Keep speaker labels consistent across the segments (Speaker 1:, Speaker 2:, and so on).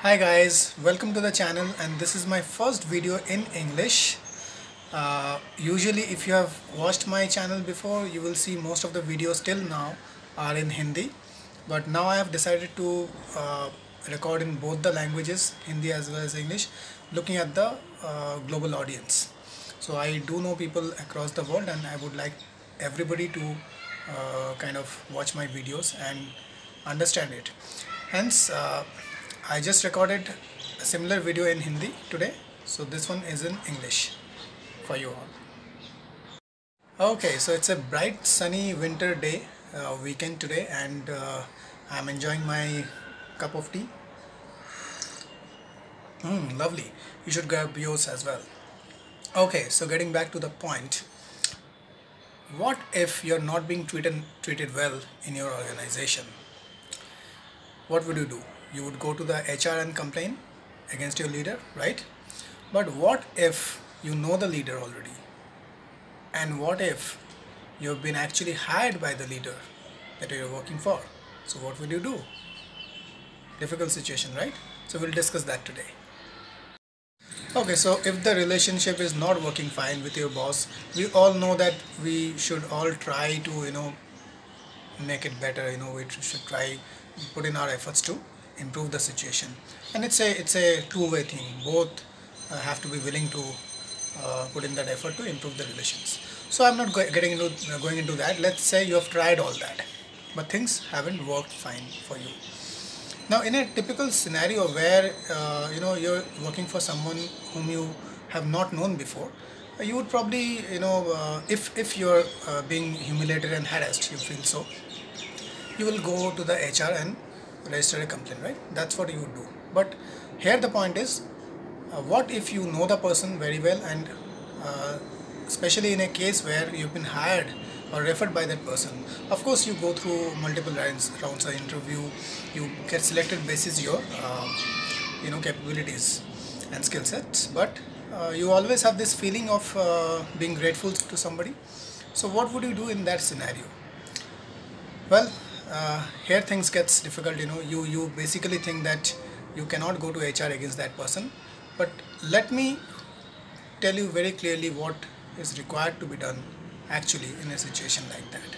Speaker 1: Hi guys, welcome to the channel, and this is my first video in English. Usually if you have watched my channel before, you will see most of the videos till now are in Hindi, but now I have decided to record in both the languages, Hindi as well as English, looking at the global audience. So I do know people across the world, and I would like everybody to kind of watch my videos and understand it. Hence, I just recorded a similar video in Hindi today, so this one is in English for you all. Okay, so it's a bright sunny winter day, weekend today, and I'm enjoying my cup of tea. Lovely. You should grab yours as well. Okay, so getting back to the point, what if you're not being treated well in your organization? What would you do? You would go to the HR and complain against your leader, right? But what if you know the leader already? And what if you've been actually hired by the leader that you're working for? So what will you do? Difficult situation, right? So we'll discuss that today. Okay, so if the relationship is not working fine with your boss, we all know that we should all try to, make it better. We should try put in our efforts to improve the situation, and it's a two-way thing. Both have to be willing to put in that effort to improve the relations. So I'm not going into that. Let's say you have tried all that, but things haven't worked fine for you. Now, in a typical scenario where you're working for someone whom you have not known before, you would probably, if you're being humiliated and harassed, you feel so, you will go to the HR and register a complaint, right? That's what you would do. But here the point is, what if you know the person very well, and especially in a case where you've been hired or referred by that person. Of course, you go through multiple rounds of interview. You get selected basis your capabilities and skill sets, but you always have this feeling of being grateful to somebody. So what would you do in that scenario? Well, here things gets difficult. You basically think that you cannot go to HR against that person, but let me tell you very clearly what is required to be done actually in a situation like that.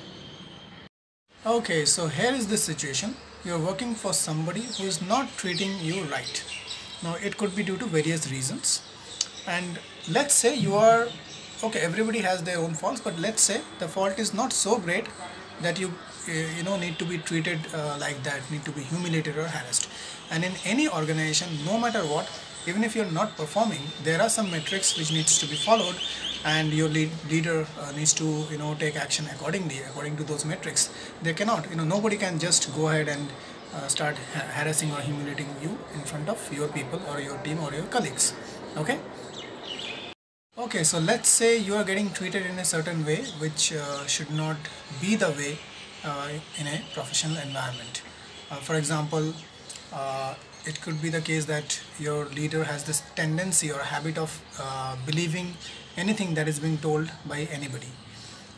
Speaker 1: Okay, so here is the situation. You're working for somebody who is not treating you right. Now it could be due to various reasons, and let's say you are okay, everybody has their own faults, but let's say the fault is not so great that you need to be treated like that, need to be humiliated or harassed. And in any organization, no matter what, even if you're not performing, there are some metrics which needs to be followed, and your leader needs to take action according to those metrics. They cannot, nobody can just go ahead and start harassing or humiliating you in front of your people or your team or your colleagues. Okay, so let's say you are getting treated in a certain way which should not be the way in a professional environment. For example, it could be the case that your leader has this tendency or habit of believing anything that is being told by anybody.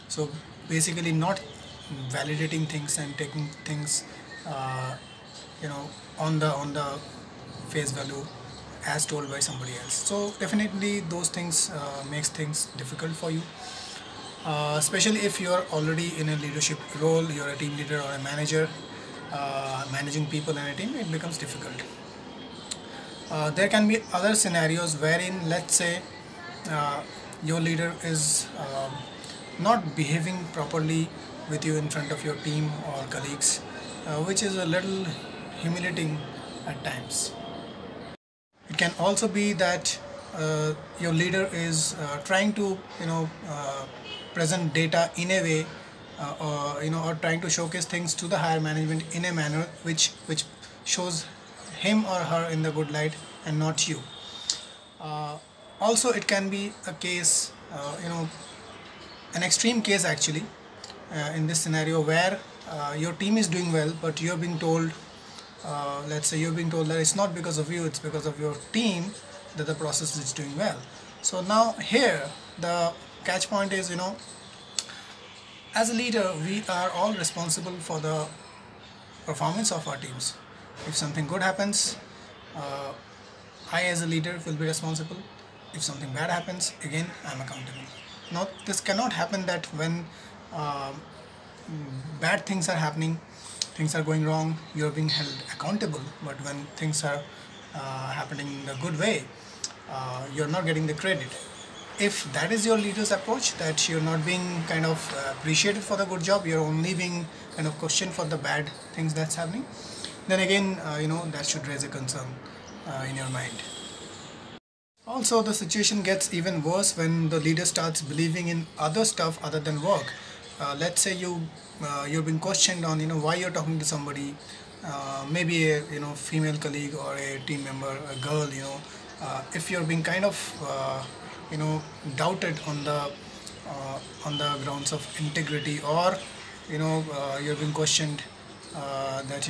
Speaker 1: So basically not validating things and taking things on the face value as told by somebody else. So definitely those things makes things difficult for you, especially if you are already in a leadership role, you're a team leader or a manager, managing people in a team, it becomes difficult. There can be other scenarios wherein, let's say, your leader is not behaving properly with you in front of your team or colleagues, which is a little humiliating at times. It can also be that your leader is trying to present data in a way or trying to showcase things to the higher management in a manner which shows him or her in the good light and not you. Also, it can be a case, an extreme case actually, in this scenario where your team is doing well, but you're being told, let's say you're being told that it's not because of you, it's because of your team that the process is doing well. So now here the catch point is, as a leader, we are all responsible for the performance of our teams. If something good happens, uh, I as a leader will be responsible. If something bad happens, again I am accountable. Now this cannot happen that when uh, bad things are happening, things are going wrong, you are being held accountable. But when things are happening in a good way, you're not getting the credit. If that is your leader's approach, that you're not being kind of appreciated for the good job, you're only being kind of questioned for the bad things that's happening, then again that should raise a concern in your mind. Also, the situation gets even worse when the leader starts believing in other stuff other than work. Let's say you're being questioned on why you're talking to somebody, maybe a female colleague or a team member, a girl. If you're being kind of doubted on the grounds of integrity, or you're being questioned that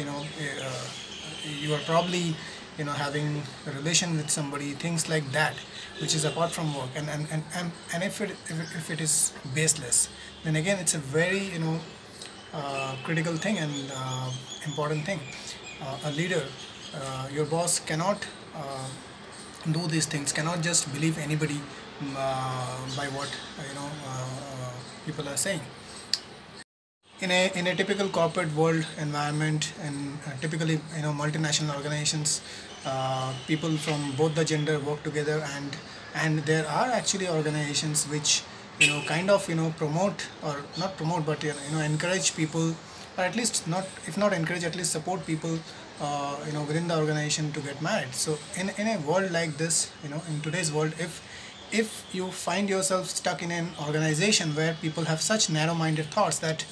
Speaker 1: you are probably having a relation with somebody, things like that, which is apart from work, and if it is baseless, then again it's a very critical thing and important thing. A leader, your boss cannot do these things, cannot just believe anybody by what people are saying. In a typical corporate world environment, and typically multinational organizations, people from both the gender work together, and there are actually organizations which kind of promote, or not promote, but encourage people, or at least not, if not encourage, at least support people within the organization to get married. So in a world like this, in today's world, if you find yourself stuck in an organization where people have such narrow-minded thoughts, that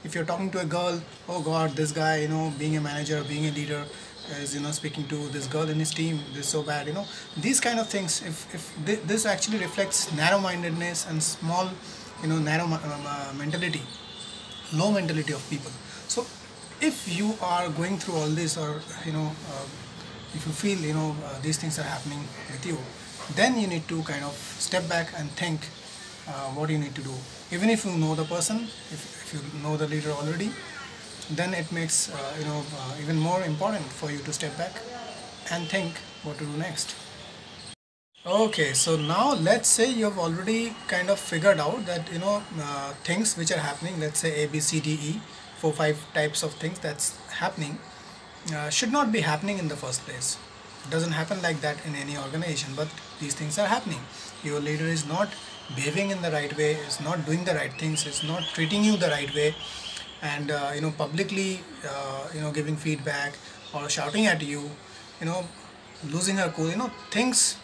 Speaker 1: if you're talking to a girl, oh god, this guy, being a manager, being a leader, is speaking to this girl in his team, this is so bad, these kind of things, if this actually reflects narrow-mindedness and small narrow mentality, low mentality of people. So if you are going through all this, or if you feel these things are happening with you, then you need to kind of step back and think what you need to do. Even if you know the person, if you know the leader already, then it makes even more important for you to step back and think what to do next. Okay, so now let's say you've already kind of figured out that things which are happening, let's say A, B, C, D, E, 4-5 types of things that's happening, should not be happening in the first place. It doesn't happen like that in any organization, but these things are happening. Your leader is not behaving in the right way, is not doing the right things, is not treating you the right way, and publicly giving feedback or shouting at you, losing her cool, things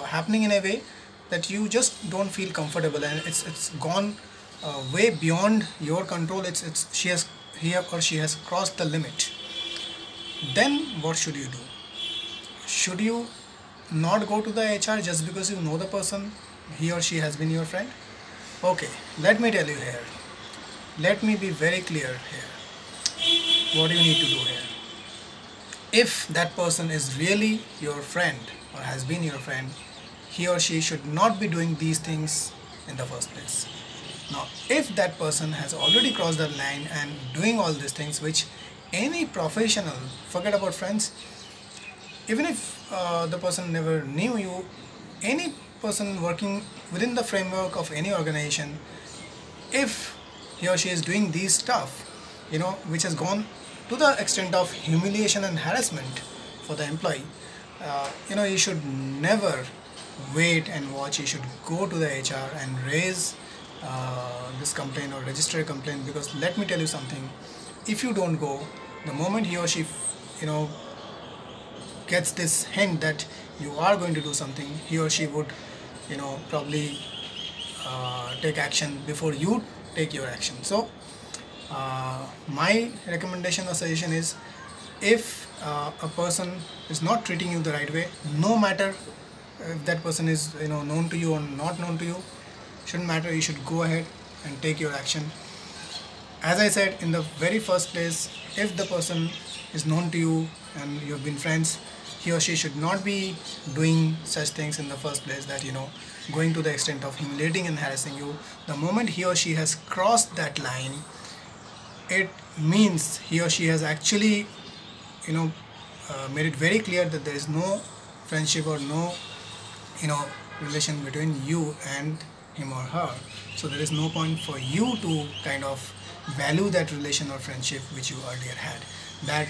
Speaker 1: happening in a way that you just don't feel comfortable, and it's gone way beyond your control. It's he or she has crossed the limit. Then what should you do? Should you not go to the HR just because you know the person, he or she has been your friend? Okay, let me tell you here. Let me be very clear here. What do you need to do here? If that person is really your friend, or has been your friend, he or she should not be doing these things in the first place. Now, if that person has already crossed the line and doing all these things, which any professional, forget about friends, even if the person never knew you, any person working within the framework of any organization, if he or she is doing these stuff, which has gone to the extent of humiliation and harassment for the employee, you should never wait and watch. You should go to the HR and raise this complaint or register a complaint, because let me tell you something, if you don't go, the moment he or she gets this hint that you are going to do something, he or she would probably take action before you take your action. So my recommendation or suggestion is, if a person is not treating you the right way, no matter if that person is known to you or not known to you, shouldn't matter, you should go ahead and take your action. As I said in the very first place, if the person is known to you and you've been friends, he or she should not be doing such things in the first place, that going to the extent of humiliating and harassing you. The moment he or she has crossed that line, it means he or she has actually made it very clear that there is no friendship or no relation between you and him or her. So there is no point for you to kind of value that relation or friendship which you earlier had. That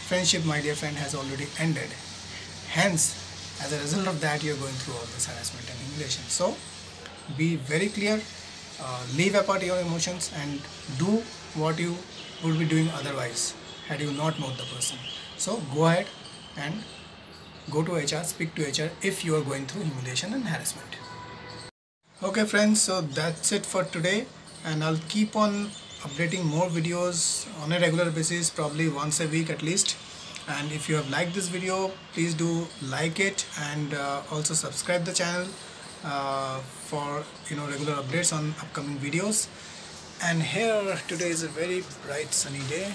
Speaker 1: friendship, my dear friend, has already ended. Hence, as a result of that, you're going through all this harassment and humiliation. So be very clear, leave apart your emotions and do what you would be doing otherwise had you not known the person. So go ahead and go to HR, speak to HR if you are going through humiliation and harassment. Okay friends, so that's it for today, and I'll keep on updating more videos on a regular basis, probably once a week at least. And if you have liked this video, please do like it, and also subscribe the channel for regular updates on upcoming videos. And here today is a very bright sunny day,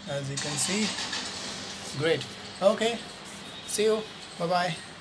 Speaker 1: as you can see. Great. Okay, see you. Bye bye.